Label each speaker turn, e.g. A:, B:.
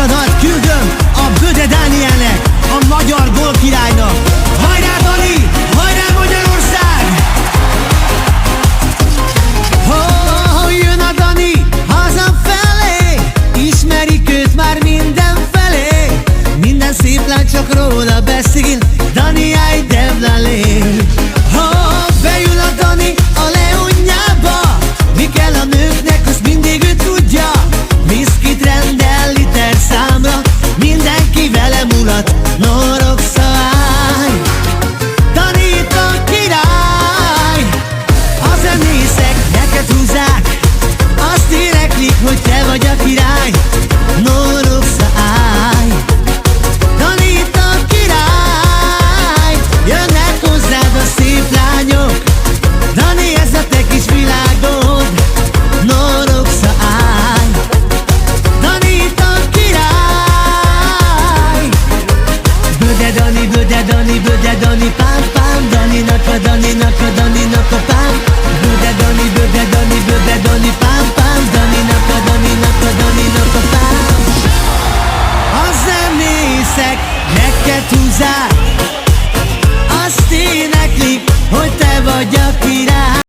A: a dalt küldöm a Böde Dánielnek, a magyar gólkirálynak. Hajrá Dani, hajrá Magyarország! Jön a Dani hazafelé, ismerik őt már mindenfelé. Minden szép lány csak róla beszél, Dani I Devlalé. Bejön a Dani a Leonjába, mi kell a nőknek, azt mindig ő tudja. Viszkit rendel liter számra, mindenki vele mulat, Noroxaáj. Dani itt a király, a zenészek neked húzzák, azt éneklik, hogy te vagy a király, Noroxaáj. Dani itt a király, jönnek hozzád a szép lányok, Dani ez a te kis világod, Noroxaáj. Dani itt a király, Böde Dani, Böde Dani, Böde Dani, pám pám, Daninak a Daninak a Daninak a pám. Böde Dani, Böde Dani, Böde Dani, pám pám, Daninak a Daninak a Daninak a pám. A zenészek neked húzzák, azt éneklik, hogy te vagy a király.